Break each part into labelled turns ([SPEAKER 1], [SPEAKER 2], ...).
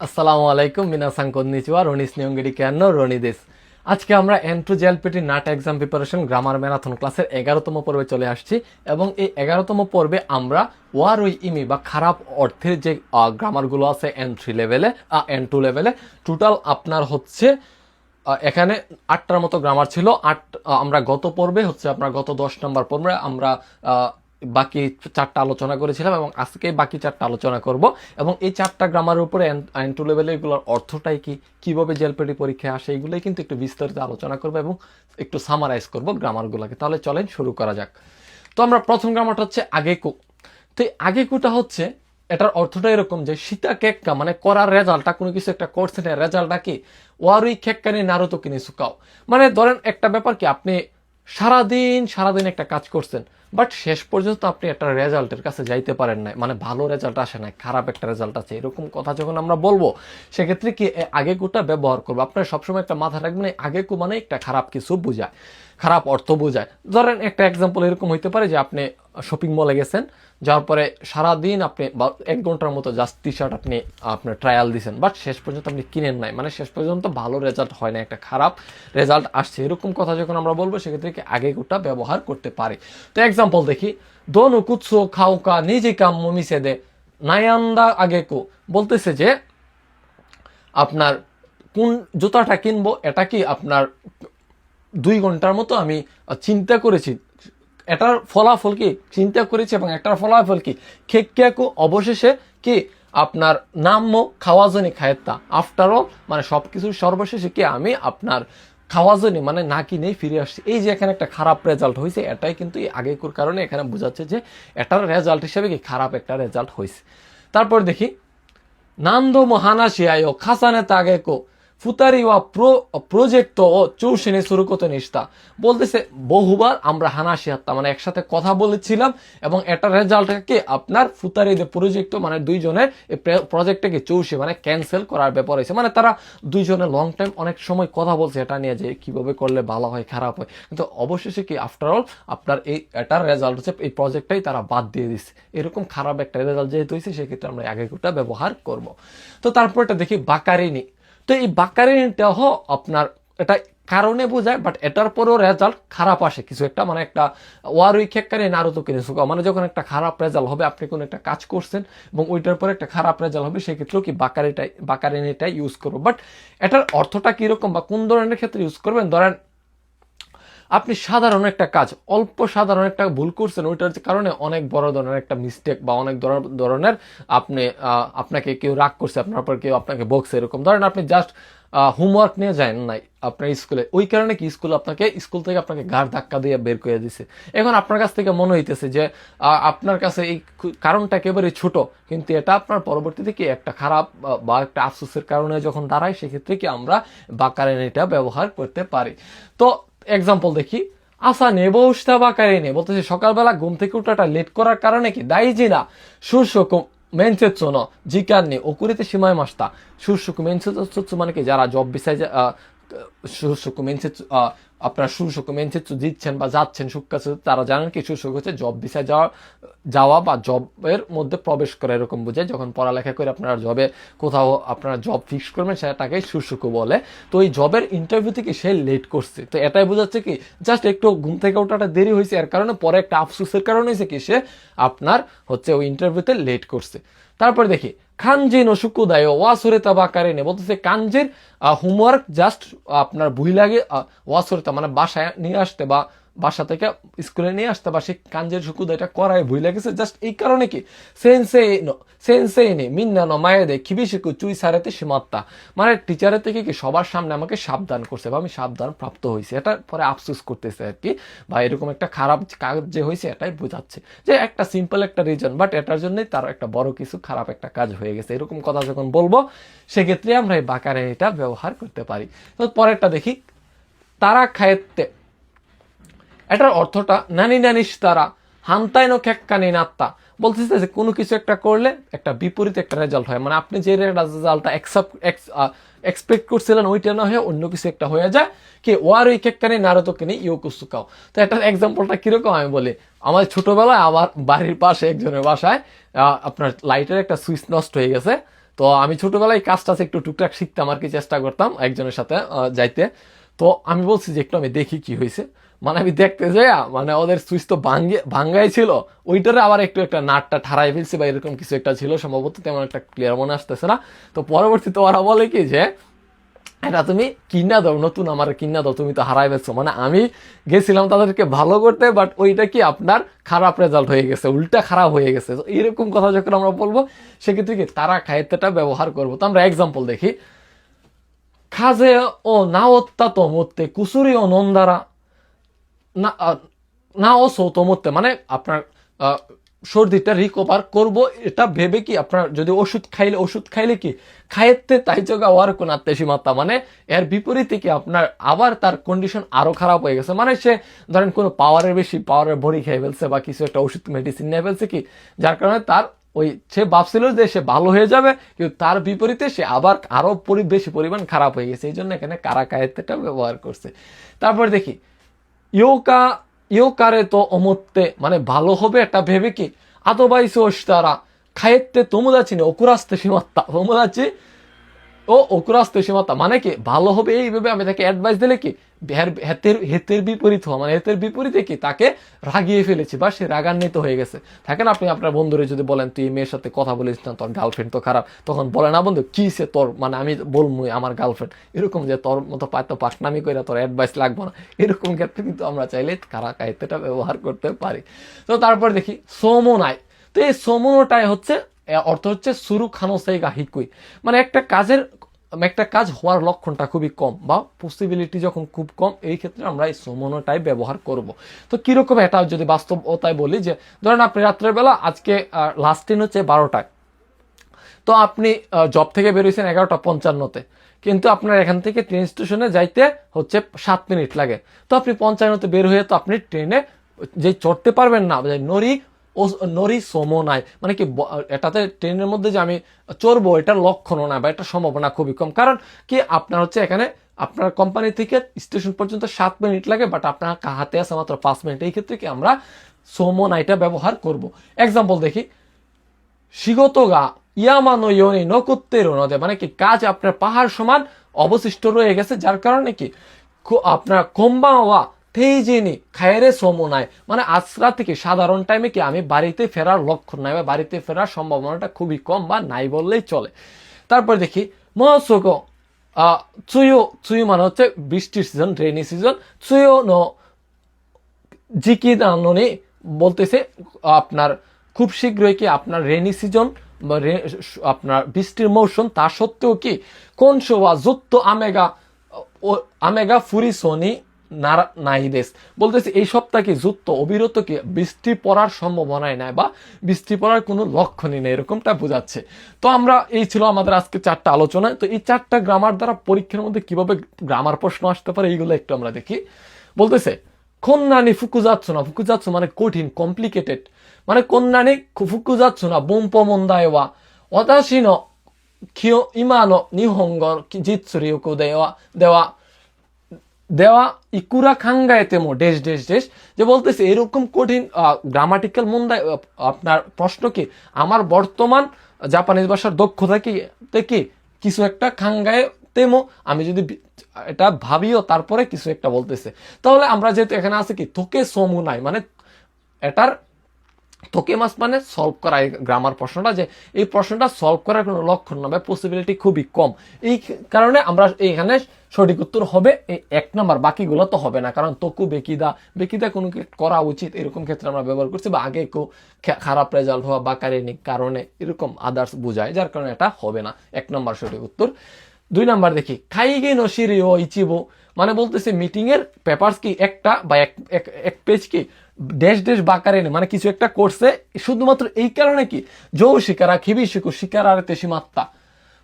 [SPEAKER 1] আসসালামু আলাইকুম মিনাসাং কন্নিচিওয়া রনিস নিয়ঙ্গিরি কেন রনি দেশ। আজকে আমরা এন্ট্রু জেএলপিটি নাট এক্সাম প্রিপারেশন গ্রামার ম্যারাথন ক্লাসের 11তম পর্বে চলে আসছি এবং এই 11তম পর্বে আমরা ওয়ার ওই ইমি বা খারাপ অর্থের যে গ্রামারগুলো আছে এন্ট্রি লেভেলে এন্ট্রু লেভেলে টোটাল আপনার হচ্ছে এখানে 8টার মতো গ্রামার ছিল। আমরা গত পর্বে হচ্ছে আপনার গত 10 নম্বর পর্বে আমরা বাকি 4টা আলোচনা করেছিলাম এবং আজকে বাকি 4টা আলোচনা করব এবং এই 4টা গ্রামারের উপরে এন্ট্রু লেভেলে এগুলোর অর্থটাই কি, কিভাবে জেএলপিটি পরীক্ষায় আসে, এগুলোই কিন্তু একটু বিস্তারিত আলোচনা করবো এবং একটু সামারাইজ করব গ্রামারগুলোকে। তাহলে চলেন শুরু করা যাক। তো আমরা প্রথম গ্রামারটা হচ্ছে আগেকু। তো এই আগেকুটা হচ্ছে এটার অর্থটা এরকম যে সীতা কেক্কা মানে করার রেজাল্টটা, কোনো কিছু একটা করছেন রেজাল্টটা কি ওয়ারুই কেক্কানি নারুতো কিনে শুকাও। মানে ধরেন একটা ব্যাপার কি, আপনি সারাদিন একটা কাজ করছেন বাট শেষ পর্যন্ত আপনি একটা রেজাল্টের কাছে যাইতে পারেন নাই, মানে ভালো রেজাল্ট আসে নাই, খারাপ একটা রেজাল্ট আছে, এরকম কথা যখন আমরা বলবো সেক্ষেত্রে কি আগেকুটা ব্যবহার করবো। আপনার সবসময় একটা মাথা রাখবেন আগেকু মানে একটা খারাপ কিছু বোঝায়, খারাপ অর্থ বোঝায়। ধরেন একটা এক্সাম্পল এরকম হইতে পারে যে আপনি শপিং মলে গেছেন, যাওয়ার পরে সারাদিন আপনি 1 ঘন্টার মতো জাস্ট টি শার্ট আপনি আপনার ট্রায়াল দিচ্ছেন বাট শেষ পর্যন্ত আপনি কিনেন নাই, মানে শেষ পর্যন্ত ভালো রেজাল্ট হয় না, একটা খারাপ রেজাল্ট আসছে। এরকম কথা যখন আমরা বলবো সেক্ষেত্রে কি আগেকুটা ব্যবহার করতে পারি। তো এক্সাম্পল দেখি, দোনো কুৎসো খাওকা নিজে কাম মিশে দে নায়ান্দা আগেকু বলতেছে যে আপনার কোন জুতাটা কিনবো এটা কি আপনার 2 ঘন্টার মতো আমি চিন্তা করেছি, এটার ফলাফল কি চিন্তা করেছি এবং এটার ফলাফল কি খেক্যাকু অবশেষে কি আপনার নাম্য খাওয়াজনি খায়ত্তা আফটার অল, মানে সবকিছুর সর্বশেষে কি আমি আপনার খাওয়াজনি মানে না কিনেই ফিরে আসছি। এই যে এখানে একটা খারাপ রেজাল্ট হয়েছে, এটাই কিন্তু এই আগেকুর কারণে এখানে বোঝাচ্ছে যে এটার রেজাল্ট হিসেবে কি খারাপ একটা রেজাল্ট হয়েছে। তারপর দেখি নান্দো মহানাশি আয়ো খাসানে তাগেকো ফুতারি ওয়া প্রজেক্ট ও চৌশিনে শুরু করতে নিষ্ঠা বলতেছে বহুবার আমরা হানাসি হাত্তা মানে একসাথে কথা বলেছিলাম এবং এটার রেজাল্টকে আপনার ফুতারি দে প্রজেক্ট মানে দুইজনের এই প্রজেক্টটাকে চৌশি মানে ক্যান্সেল করার ব্যাপার হয়েছে। মানে তারা দুইজনে লং টাইম অনেক সময় কথা বলছে এটা নিয়ে যে কিভাবে করলে ভালো হয় খারাপ হয়, কিন্তু অবশেষে কি আফটার অল আপনার এই এটার রেজাল্ট হচ্ছে এই প্রজেক্টটাই তারা বাদ দিয়ে দিচ্ছে। এরকম খারাপ একটা রেজাল্ট যেহেতু হয়েছে সেক্ষেত্রে আমরা আগেকুটা ব্যবহার করব। তো তারপরটা দেখি বাকারিনি। তো এই বাকারিনিটা আপনার এটা কারণে বোঝায় বাট এটার পরেও রেজাল্ট খারাপ আসে কিছু একটা, মানে একটা ওয়ারুই খেক্কারি নারুতো কিনে শুকাও, মানে যখন একটা খারাপ রেজাল্ট হবে আপনি কোনো একটা কাজ করছেন এবং ওইটার পরে একটা খারাপ রেজাল্ট হবে সেক্ষেত্রেও কি বাকারিনিটা ইউজ করবো। বাট এটার অর্থটা কিরকম বা কোন ধরনের ক্ষেত্রে ইউজ করবেন, ধরেন আপনি সাধারণ একটা কাজ অল্প সাধারণ একটা ভুল করছেন, ওইটার কারণে অনেক বড় ধরনের একটা মিস্টেক বা অনেক ধরনের আপনি আপনাকে কেউ রাগ করছে, আপনার পর কেউ আপনাকে বকছে, এরকম ধরেন আপনি জাস্ট হোমওয়ার্ক নিয়ে যান নাই আপনার স্কুলে, ওই কারণে কি স্কুল থেকে আপনাকে ঘাড় ধাক্কা দিয়ে বের করে দিছে। এখন আপনার কাছ থেকে মনে হইতেছে যে আপনার কাছে এই কারণটা একেবারে ছোট, কিন্তু এটা আপনার পরবর্তীতে কি একটা খারাপ বা একটা আফসোসের কারণে যখন দাঁড়ায় সেক্ষেত্রে কি আমরা বাকারেনিটা ব্যবহার করতে পারি। তো এক্সাম্পল দেখি আসা নেব উস্তা বাকারিনি বলতেছে সকালবেলা ঘুম থেকে উঠাটা লেট করার কারণে কি দাইজিনা শস্যকু মেনসেৎসু ন জিকাননি ওকুরিতে সীমায় মাস্তা শস্যকু মেনসেৎসু মানে কি যারা জব বিষয় শস্যকু মেনসেৎসু আপনার শস্যকু মেনসেৎসু দিচ্ছেন বা যাচ্ছেন সুকাছে তারা জানেন কি শস্যক হচ্ছে জব বিষয় যাওয়া বা জবের মধ্যে প্রবেশ করা, এরকম বোঝায়। যখন পড়ালেখা করে আপনারা জবে কোথাও আপনারা জব ফিক্স করবেন সেটাকে শস্যকু বলে। তো এই জবের ইন্টারভিউ থেকে সে লেট করছে, তো এটাই বোঝাচ্ছে কি জাস্ট একটু ঘুম থেকে ওঠাটা দেরি হয়েছে, এর কারণে পরে একটা আফসোসের কারণে হয়েছে কি সে আপনার হচ্ছে ওই ইন্টারভিউতে লেট করছে। তারপর দেখি খানজিন ও সুকুদায় ওয়াসুরেতা বাকারিনে বলতেছে কানজির হোমওয়ার্ক জাস্ট আপনার ভুল লাগে ওয়াসুরেতা মানে বাসায় নিয়ে আসতে বা বাসা থেকে স্কুলে নিয়ে আসতে বা সেই কাঞ্জের সুকুদা এটা করাই ভুল লাগেছে, জাস্ট এই কারণে কি সেন্সেইনি মিন্না ন মায়েদে কিবিশিকু চুই সারেতে সীমাত্তা মানে টিচারের থেকে কি সবার সামনে আমাকে সাবধান করছে বা আমি সাবধান প্রাপ্ত হয়েছি, এটা পরে আফসোস করতেছে আর কি, বা এরকম একটা খারাপ কাজ যে হয়েছে এটাই বোঝাচ্ছে যে একটা সিম্পল একটা রিজন বাট এটার জন্যই তার একটা বড় কিছু খারাপ একটা কাজ হয়ে গেছে। এরকম কথা যখন বলবো সেক্ষেত্রে আমরা এই বাকারেনিটা ব্যবহার করতে পারি। তো পরেরটা দেখি তারা খায়েতে, এটার অর্থটা নানি নানিস তারা হান্তাইনো খেক্কানি নাত্তা বলতেছে যে কোনো কিছু একটা করলে একটা বিপরীত একটা রেজাল্ট হয়, মানে আপনি যে রেজাল্টটা এক্সপেক্ট করছিলেন ওইটা না হয়ে অন্য কিছু একটা হয়ে যায় কি ওয়ার ওই খেক্কানি নারতকে ইয়োকুসুকাও। তো এটার এক্সাম্পলটা কিরকম আমি বলি, আমার ছোটবেলায় আমার বাড়ির পাশে একজনের বাসায় আপনার লাইটের একটা সুইচ নষ্ট হয়ে গেছে, তো আমি ছোটবেলায় কাজটা একটু টুকটাক শিখতাম আর কি, চেষ্টা করতাম একজনের সাথে যাইতে। তো আমি বলছি যে একটু আমি দেখি কি হয়েছে, মানে আমি দেখতে যাই মানে ওদের সুইচ তো ভাঙ্গাই ছিল, ওইটারে আবার একটু একটা নাটটা ঠাড়াই ফেলছে বা এরকম কিছু একটা ছিল সম্ভবত, তেমন একটা ক্লিয়ার মনে আসতেছে না। তো পরবর্তীতে ওরা বলে কি যে এটা তুমি কিনা দাও, নতুন আমার কিনা দাও, তুমি তো হারাই ফেলছো। মানে আমি গেছিলাম তাদেরকে ভালো করতে, বাট ওইটা কি আপনার খারাপ রেজাল্ট হয়ে গেছে, উল্টা খারাপ হয়ে গেছে। তো এরকম কথা যখন আমরা বলবো সেক্ষেত্রে কি তারা খাইতেটা ব্যবহার করবো। তো আমরা এক্সাম্পল দেখি, খাজে ও না অত্যাত মধ্যে কুসুরি ও নন্দারা না না ও সৌতমত্তে, মানে আপনার সর্দিটা রিকভার করব এটা ভেবে কি আপনার যদি ওষুধ খাইলে কি খাইতে তাই জগা ওয়ার কোন আত্মেসীমাত্রা, মানে এর বিপরীতে কি আপনার আবার তার কন্ডিশন আরো খারাপ হয়ে গেছে। মানে সে ধরেন কোনো পাওয়ারের বড়ি খেয়ে ফেলছে বা কিছু একটা ওষুধ মেডিসিন নিয়ে ফেলছে কি, যার কারণে তার ওই সে ভাবছিল যে সে ভালো হয়ে যাবে, কিন্তু তার বিপরীতে সে আবার আরো বেশি পরিমাণ খারাপ হয়ে গেছে। এই জন্য এখানে কারা কায়েতেটা ব্যবহার করছে। তারপর দেখি ইয়োকারে তো অমত্তে, মানে ভালো হবে এটা ভেবে কি আতবাইসে ওস্তারা খায়েতে তোমোদাচি নে ওকুরাস্তে সীমাত্তা তোমোদাচি ও ওকুরাস্তে সীমাত্তা, মানে কি ভালো হবে এই ভেবে আমি তাকে অ্যাডভাইস দিলে কি হেতের বিপরীত হওয়া, মানে হেতের বিপরীতে কি তাকে রাগিয়ে ফেলেছি বা সে রাগান্বিত হয়ে গেছে। থাকেন আপনি আপনার বন্ধুরে যদি বলেন তুই মেয়ের সাথে কথা বলিস না, তোর গার্লফ্রেন্ড তো খারাপ, তখন বলে না বন্ধু কি সে তোর, মানে আমি বলবো আমার গার্লফ্রেন্ড এরকম যে তোর মতো পায়তো পাকনামি করে তোর অ্যাডভাইস লাগবো না, এরকম ক্ষেত্রে কিন্তু আমরা চাইলে কারা কাইতেটা ব্যবহার করতে পারি। তো তারপর দেখি সোমনাই। তো এই সোমনোটাই হচ্ছে অর্থ হচ্ছে সুরু খানোসাই গা হিকুই, মানে একটা কাজ হওয়ার লক্ষণটা খুবই কম বা পসিবিলিটি যখন খুব কম, এই ক্ষেত্রে আমরা এই সমনটাই ব্যবহার করব। তো কিরকম এটা যদি বাস্তবতায় বলি, যে ধরেন আপনি রাত্রের বেলা আজকে লাস্ট ট্রেন হচ্ছে 12টায়, তো আপনি জব থেকে বেরোইছেন 11:55-তে, কিন্তু আপনার এখান থেকে ট্রেন স্টেশনে যাইতে হচ্ছে 7 মিনিট লাগে। তো আপনি 55-তে বের হয়ে তো আপনি ট্রেনে যে চড়তে পারবেন না, নরি সোমো নাই, মানে কি এটাতে ট্রেনের মধ্যে যে আমি চড়বো এটার লক্ষণও নাই বা এটা সম্ভাবনা খুবই কম। কারণ কি আপনার হচ্ছে এখানে আপনার কোম্পানি থেকে স্টেশন পর্যন্ত 7 মিনিট লাগে, বাট আপনার হাতে আছে মাত্র 5 মিনিট। এই ক্ষেত্রে কি আমরা সোমো নাইটা ব্যবহার করব। এক্সাম্পল দেখি, শিগতগা ইয়ামানো ইয়নি নকুত্তেরও নদে, মানে কি কাজ আপনার পাহাড় সমান অবশিষ্ট রয়ে গেছে, যার কারণে কি আপনার কম্বাওয়া তেইজিনি খায়রে সোমো নাই, মানে আজ রাত থেকে সাধারণ টাইমে কি আমি বাড়িতে ফেরার লক্ষণ নাই বা বাড়িতে ফেরার সম্ভাবনাটা খুবই কম বা নাই বললেই চলে। তারপর দেখি মহসোগো চুয়ো মানে হচ্ছে বৃষ্টির সিজন, রেনি সিজন। চুয়ো নো জিকি দানি বলতেছে আপনার খুব শীঘ্রই কি আপনার রেনি সিজন বা আপনার বৃষ্টির মৌসুম, তা সত্ত্বেও কি কোন সোয়া যুক্ত আমেগা ফুরিসনি নাইদেস, বলতেছে এই সপ্তাহে কি যুক্ত অবিরত কি বৃষ্টি পড়ার সম্ভাবনাই নাই বা বৃষ্টি পড়ার কোনো লক্ষণই নেই, এরকমটা বোঝাচ্ছে। তো আমরা এই ছিল আমাদের আজকে 4টা আলোচনা। তো এই 4টা গ্রামার দ্বারা পরীক্ষার মধ্যে কিভাবে গ্রামার প্রশ্ন আসতে পারে এইগুলো একটু আমরা দেখি। বলতেছে কন্যানি ফুকুজাচ্ছ না, ফুকুজাচ্ছ মানে কঠিন, কমপ্লিকেটেড, মানে কন্যানি ফুকুজাচ্ছ না বোম্পমন্দায়ওয়া অদাসীন কিয় ইমানো নিহঙ্গ জিৎসুরিওকো দেওয়া দেওয়া ইকুরা খাঙ্গায়েতেমো ডেশ ডেশ ডেশ, যে বলতেছে এরকম কঠিন গ্রামাটিক্যাল মন্দায় আপনার প্রশ্ন কি আমার বর্তমান জাপানিজ ভাষার দক্ষতা কি কিছু একটা খাঙ্গায় তেমো, আমি যদি এটা ভাবিও তারপরে কিছু একটা বলতেছে। তাহলে আমরা যেহেতু এখানে আছে কি তোকে সমু নাই, মানে এটার তোকে মাস মানে সলভ করা, এই গ্রামার প্রশ্নটা যে এই প্রশ্নটা সলভ করার কোনো লক্ষণ না বা পসিবিলিটি খুবই কম, এই কারণে আমরা এইখানে সঠিক উত্তর হবে এই 1 নাম্বার, বাকিগুলো তো হবে না, কারণ তোকু বেকিদা কোনো করা উচিত এরকম ক্ষেত্রে আমরা ব্যবহার করছি, বা আগে কেউ খারাপ রেজাল্ট হওয়া বা কারণে এরকম আদার্স বোঝায়, যার কারণে এটা হবে না। 1 নাম্বার সঠিক উত্তর। 2 নাম্বার দেখি খাইগে নশিরি ও ইচিবো, মানে বলতেছে মিটিং এর পেপারস কি একটা বা এক পেজ কি ড্যাশ ড্যাশ বাকারে নেই, মানে কিছু একটা করছে শুধুমাত্র এই কারণে কি জৌ শিকারা খিবি শিকু শিকার আর তেসীমাত্তা,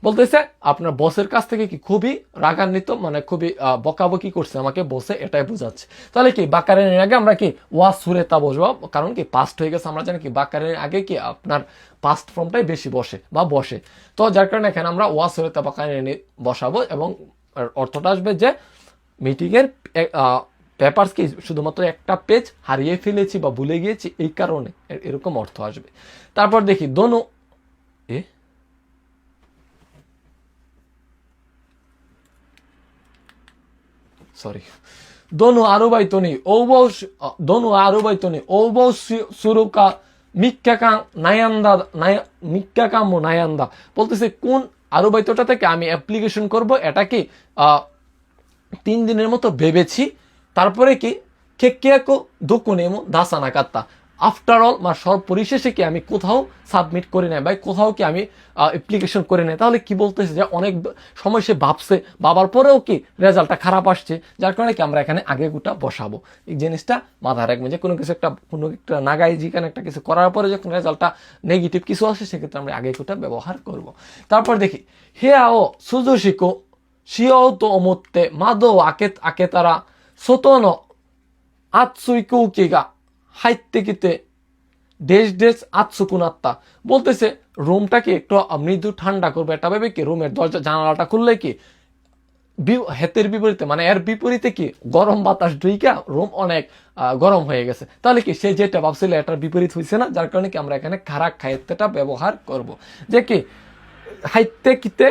[SPEAKER 1] বলতেছে আপনার বসের কাছ থেকে কি খুবই রাগান্বিত, মানে খুবই বকাবকি করছে আমাকে বসে, এটাই বোঝাচ্ছে। তাহলে কি বাকারের আগে আমরা কি ওয়া সুরেতা বসবো, কারণ কি পাস্ট হয়ে গেছে, আমরা জানি কি বাকারের আগে কি আপনার পাস্ট ফর্মটাই বেশি বসে, তো যার কারণে এখানে আমরা ওয়া সুরেতা বাকারে বসাবো এবং অর্থটা আসবে যে মিটিং এর পেপারস কি শুধুমাত্র একটা পেজ হারিয়ে ফেলেছি বা ভুলে গিয়েছি, এই কারণে এরকম অর্থ আসবে। তারপর দেখি দোনো সরি দনু আরুবাইতনি দনু আরুবাইতনি ওবৌ সুরুকা মিক্কাকাং নায়ান্দা মিক্কাকামু নায়ান্দা বলতেছে কোন আরুবাইতটা থেকে আমি অ্যাপ্লিকেশন করব এটা কি 3 দিনের মতো ভেবেছি তারপরে কি কেকিয়াকো দোকুনেমো দাসানা কাত্তা আফটার অল সব পরিশেষে কি আমি কোথাও সাবমিট করে নেই বা কোথাও কি আমি অ্যাপ্লিকেশন করে নেই তাহলে কি বলতেছে যে অনেক সময় সে ভাবছে ভাবার পরেও কি রেজাল্টটা খারাপ আসছে যার কারণে কি আমরা এখানে আগে গুটা বসাবো এই জিনিসটা মাথায় রাখবেন যে কোনো একটা নাগাই যেখানে একটা কিছু করার পরে যখন রেজাল্টটা নেগেটিভ কিছু আসে সেক্ষেত্রে আমরা আগে গুটা ব্যবহার করব তারপর দেখি হেয়াও সুজুশিকো শিও তো অমুত্তে মাদো আকে তারা সোতনো আতসুই কৌকিগা হাইতে কিতে দেশ আতসুকুনাত্তা বলতেছে রুমটাকে একটু মৃদু ঠান্ডা করবে এটা ভেবে কি রুমের দরজা জানালাটা খুললে কি হেতের বিপরীতে মানে এর বিপরীতে কি গরম বাতাস ঢুইকা রুম অনেক গরম হয়ে গেছে তাহলে কি সে যেটা ভাবছিল এটার বিপরীত হয়েছে না যার কারণে কি আমরা এখানে খারাপ খাইতেটা ব্যবহার করব যে কি হাইতে কিতে